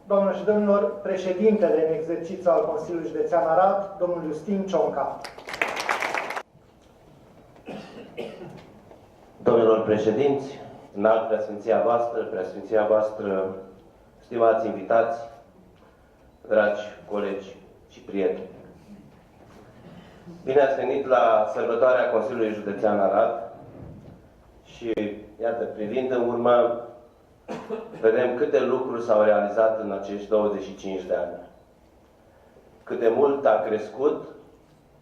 Doamnelor și domnilor, președintele în exercițiu al Consiliului Județean Arad, domnul Iustin Cionca. Domnilor președinți, înalt preasfinția voastră, stimați invitați, dragi colegi și prieteni. Bine ați venit la sărbătoarea Consiliului Județean Arad și, iată, privind în urmă, vedem câte lucruri s-au realizat în acești 25 de ani. Cât de mult a crescut,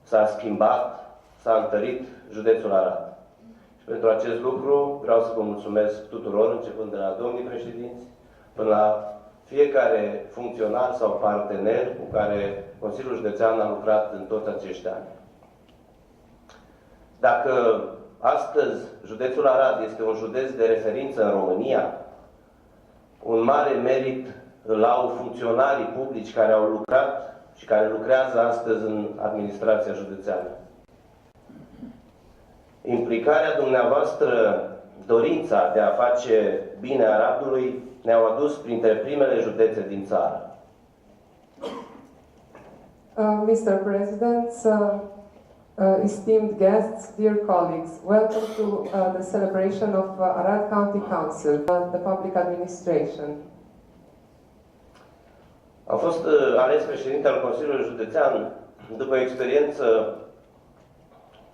s-a schimbat, s-a întărit județul Arad. Și pentru acest lucru vreau să vă mulțumesc tuturor, începând de la domnii președinți, până la fiecare funcționar sau partener cu care Consiliul Județean a lucrat în toți acești ani. Dacă astăzi județul Arad este un județ de referință în România, un mare merit îl au funcționarii publici care au lucrat și care lucrează astăzi în administrația județeană. Implicarea dumneavoastră, dorința de a face bine Aradului, ne-au adus printre primele județe din țară. Mr. President, esteemed guests, dear colleagues, welcome to the celebration of Arad County Council, the public administration. Am fost ales președinte al Consiliului Județean după experiență,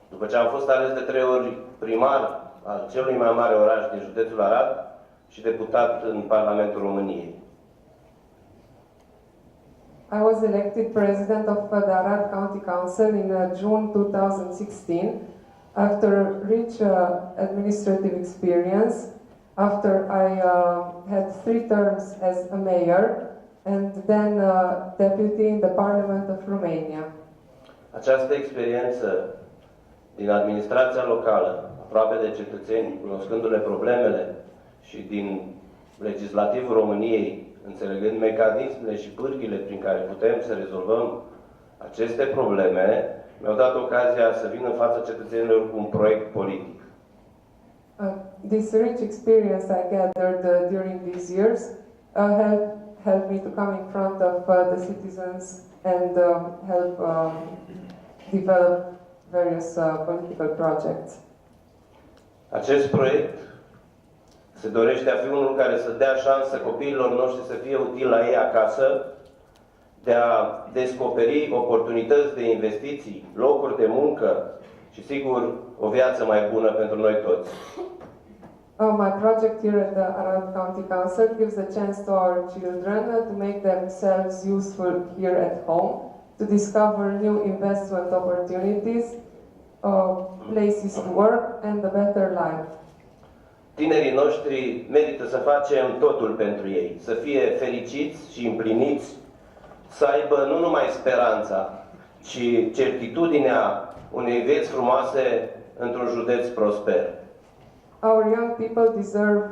după ce am fost ales de 3 ori primar al celui mai mare oraș din județul Arad și deputat în Parlamentul României. I was elected president of the Arad County Council in June 2016 after rich administrative experience, after I had 3 terms as a mayor and then deputy in the Parliament of Romania. Această experiență din administrația locală, aproape de cetățeni, cunoscându-le problemele, și din legislativul României, înțelegând mecanismele și pârghile prin care putem să rezolvăm aceste probleme, mi-au dat ocazia să vin în fața cetățenilor cu un proiect politic. This rich experience I gathered during these years helped me to come in front of the citizens and help develop various political projects. Acest proiect se dorește a fi unul care să dea șansă copiilor noștri să fie util la ei acasă, de a descoperi oportunități de investiții, locuri de muncă și, sigur, o viață mai bună pentru noi toți. My project here at the Arad County Council gives a chance to our children to make themselves useful here at home, to discover new investment opportunities, places to work and a better life. Tinerii noștri merită să facem totul pentru ei, să fie fericiți și împliniți, să aibă nu numai speranța, ci certitudinea unei vieți frumoase într-un județ prosper. Our young people deserve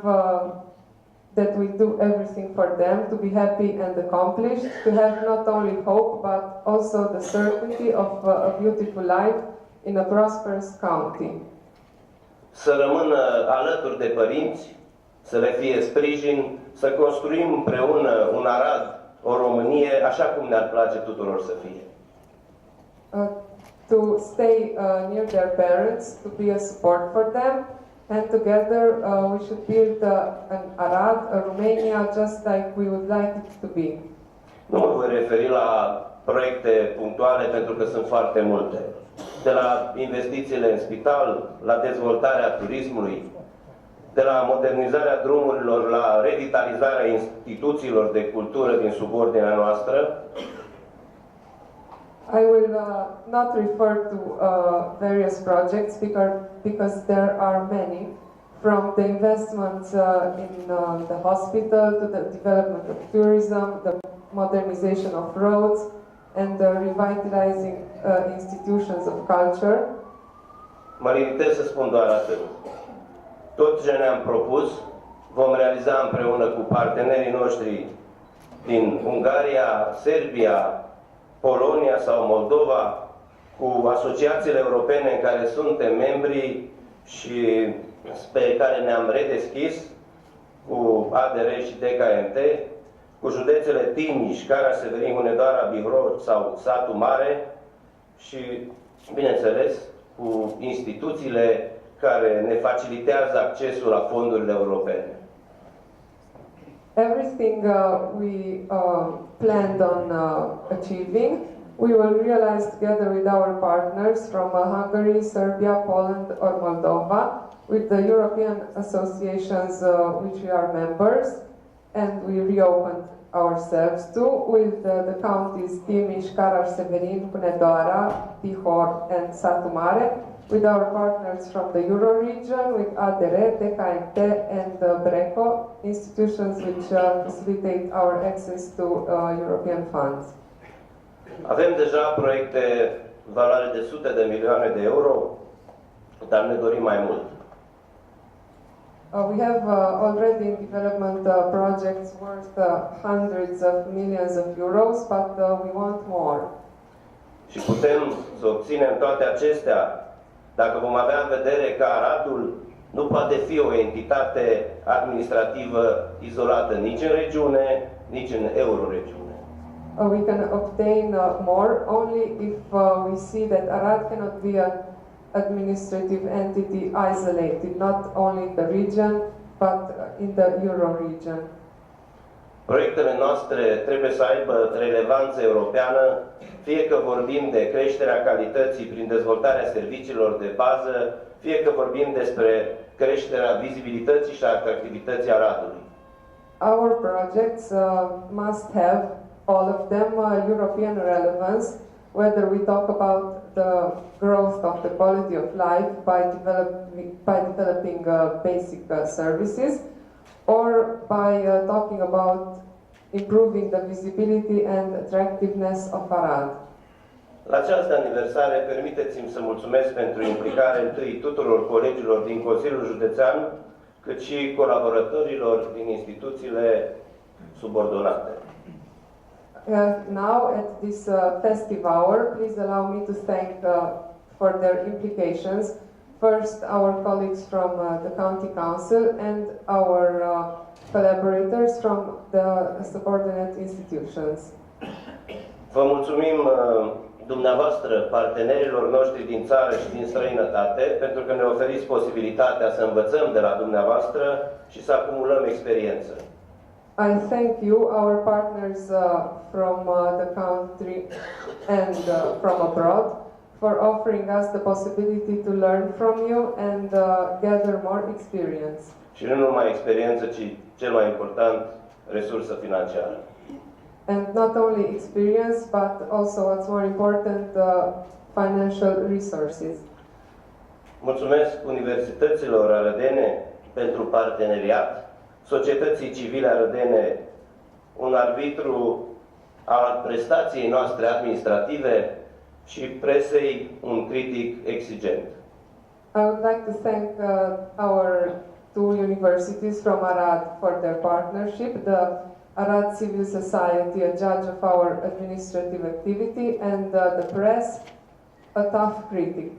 that we do everything for them to be happy and accomplished, to have not only hope but also the certainty of a beautiful life in a prosperous county. Să rămână alături de părinți, să le fie sprijin, să construim împreună un Arad, o Românie, așa cum ne-ar place tuturor să fie. To stay near their parents, to be a support for them, and together we should build an Arad, a Romania, just like we would like it to be. Nu mă voi referi la proiecte punctuale pentru că sunt foarte multe. De la investițiile în spital, la dezvoltarea turismului, de la modernizarea drumurilor, la revitalizarea instituțiilor de cultură din subordinea noastră. I will not refer to various projects because there are many, from the investments in the hospital to the development of tourism, the modernization of roads, and revitalizing institutions of culture. Mă limitez să spun doar atât. Tot ce ne-am propus vom realiza împreună cu partenerii noștri din Ungaria, Serbia, Polonia sau Moldova, cu asociațiile europene în care suntem membri și pe care ne-am redeschis, cu ADR și DKMT, cu județele Timiș, Caraș, Severin, Hunedoara, Bihor sau Satul Mare și, bineînțeles, cu instituțiile care ne facilitează accesul la fondurile europene. Everything we planned on achieving, we will realize together with our partners from Hungary, Serbia, Poland or Moldova, with the European associations which we are members, and we reopened ourselves to, with the counties Timiș, Caraș, Severin, Hunedoara, Bihor and Satu Mare, with our partners from the Euro region, with ADR, TKMT and BRECO, institutions which facilitate our access to European funds. Avem deja proiecte în valoare de sute de milioane de euro, dar ne dorim mai mult. We have already in development projects worth hundreds of millions of euros, but we want more. Și putem să obținem toate acestea dacă vom avea în vedere că Aradul nu poate fi o entitate administrativă izolată nici în regiune, nici în euroregiune. We can obtain more only if we see that Arad cannot be an administrative entity isolated, not only in the region, but in the Euro region. Proiectele noastre trebuie să aibă relevanță europeană, fie că vorbim de creșterea calității prin dezvoltarea serviciilor de bază, fie că vorbim despre creșterea vizibilității și atractivității Aradului. Our projects must have, all of them, European relevance, whether we talk about the growth of the quality of life by developing basic services, or by talking about improving the visibility and attractiveness of Arad. La această aniversare, permiteți-mi să mulțumesc pentru implicarea întâi tuturor colegilor din Consiliul Județean, cât și colaboratorilor din instituțiile subordonate. Now, at this festive hour, please allow me to thank for their implications, first our colleagues from the County Council and our collaborators from the subordinate institutions. Vă mulțumim dumneavoastră, partenerilor noștri din țară și din străinătate, pentru că ne oferiți posibilitatea să învățăm de la dumneavoastră și să acumulăm experiență. I thank you, our partners from the country and from abroad, for offering us the possibility to learn from you and gather more experience. Și nu numai experiență, ci cel mai important, resursă financiară. And not only experience, but also what's more important, financial resources. Mulțumesc universităților arădene pentru parteneriat, societății civile arădene, un arbitru al prestației noastre administrative și presei un critic exigent. I would like to thank our two universities from Arad for their partnership, the Arad Civil Society, a judge of our administrative activity, and the press, a tough critic.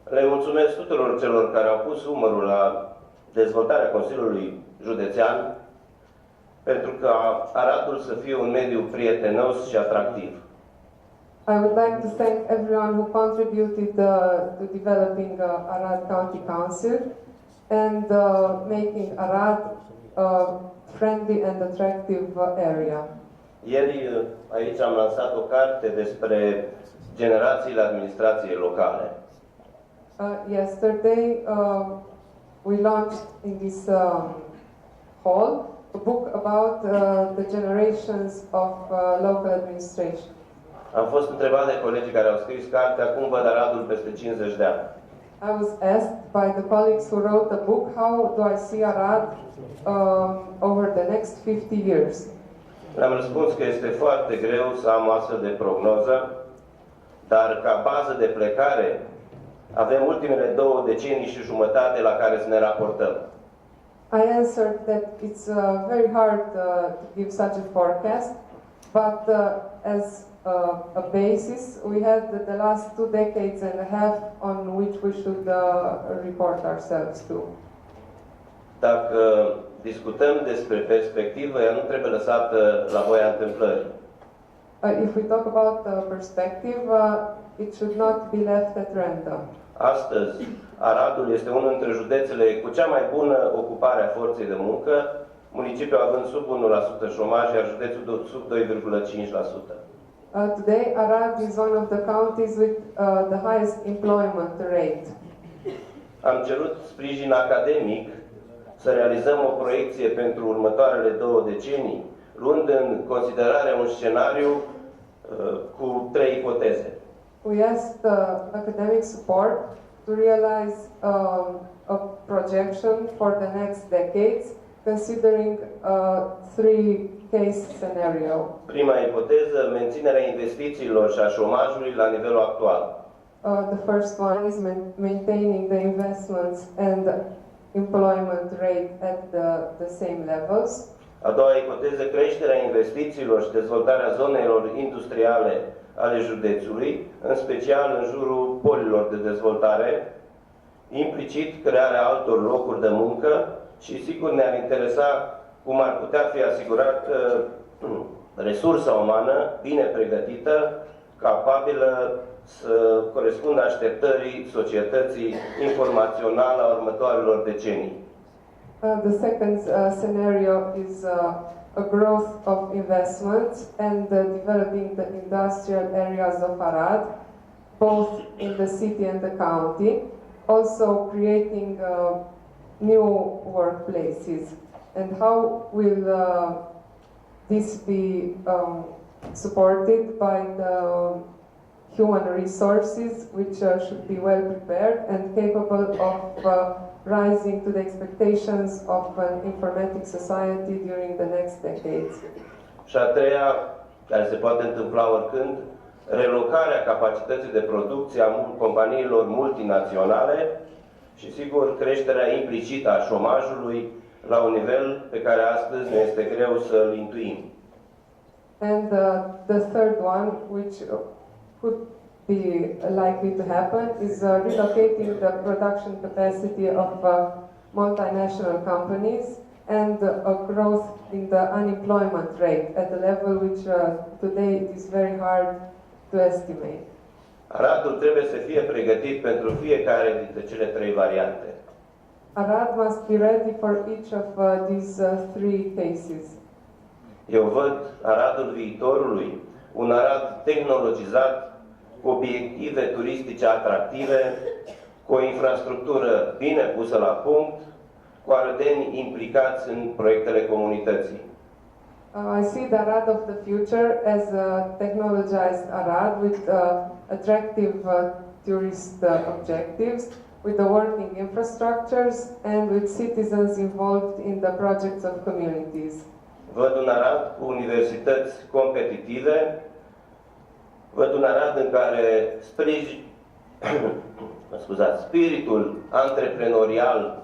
Le mulțumesc tuturor celor care au pus umărul la dezvoltarea Consiliului Județean, pentru ca Aradul să fie un mediu prietenos și atractiv. I would like to thank everyone who contributed to developing Arad County Council and making Arad a friendly and attractive area. Ieri aici am lansat o carte despre generațiile administrației locale. Yesterday we launched in this hall a book about the generations of local administration. Am fost întrebat de colegii care au scris cartea cum văd Aradul peste 50 de ani. I was asked by the colleagues who wrote the book, how do I see Arad over the next 50 years? Le-am răspuns că este foarte greu să am astfel de prognoză, dar ca bază de plecare avem ultimele 2 decenii și jumătate la care să ne raportăm. I answered that it's very hard to give such a forecast, but as a basis, we had the last 2 decades and a half on which we should report ourselves to. Dacă discutăm despre perspectivă, ea nu trebuie lăsată la voia întâmplării. If we talk about perspective, it should not be left at random. Astăzi, Aradul este unul dintre județele cu cea mai bună ocupare a forței de muncă, municipiul având sub 1% șomaj, iar județul sub 2,5%. Today, Arad is one of the counties with the highest employment rate. Am cerut sprijin academic să realizăm o proiecție pentru următoarele 2 decenii, luând în considerare un scenariu cu 3 ipoteze. We asked academic support to realize a projection for the next decades, considering a 3-case scenario. Prima ipoteză, menținerea investițiilor și a șomajului la nivelul actual. The first one is maintaining the investments and employment rate at the same levels. A doua ipoteză, creșterea investițiilor și dezvoltarea zonelor industriale ale județului, în special în jurul polilor de dezvoltare, implicit crearea altor locuri de muncă și sigur ne-ar interesa cum ar putea fi asigurată resursa umană bine pregătită, capabilă să corespundă așteptării societății informaționale a următoarelor decenii. The second scenario is a growth of investments and developing the industrial areas of Arad, both in the city and the county, also creating new workplaces. And how will this be supported by the human resources, which should be well prepared and capable of rising to the expectations of an informatic society during the next decades. Și a treia, care se poate întâmpla oricând, relocarea capacității de producție a companiilor multinaționale și, sigur, creșterea implicită a șomajului la un nivel pe care astăzi ne este greu să-l intuim. And the third one, which could be likely to happen, is relocating the production capacity of multinational companies and a growth in the unemployment rate at a level which today it is very hard to estimate. Aradul trebuie să fie pregătit pentru fiecare dintre cele 3 variante. Arad must be ready for each of these 3 cases. Eu văd Aradul viitorului, un Arad tehnologizat, cu obiective turistice atractive, cu o infrastructură bine pusă la punct, cu arădeni implicați în proiectele comunității. I see the Arad of the future as a technologized Arad with attractive tourist objectives, with the working infrastructures and with citizens involved in the projects of communities. Văd un Arad cu universități competitive, văd un Arad în care spiritul antreprenorial,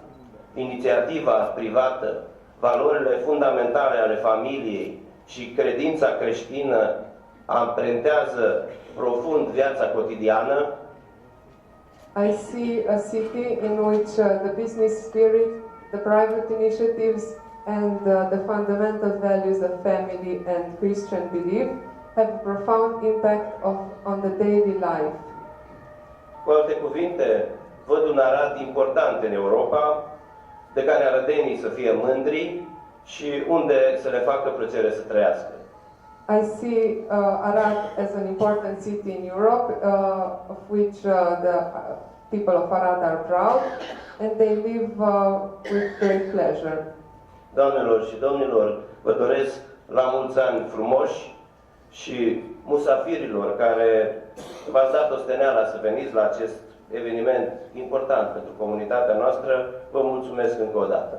inițiativa privată, valorile fundamentale ale familiei și credința creștină amprentează profund viața cotidiană. I see a city in which the business spirit, the private initiatives and the fundamental values of family and Christian belief have a profound impact on the daily life. Cu alte cuvinte, văd un Arad important în Europa, de care arădenii să fie mândri și unde să le facă plăcere să trăiască. I see Arad as an important city in Europe, of which the people of Arad are proud, and they live with great pleasure. Doamnelor și domnilor, vă doresc la mulți ani frumoși și musafirilor care v-ați dat osteneala să veniți la acest eveniment important pentru comunitatea noastră, vă mulțumesc încă o dată.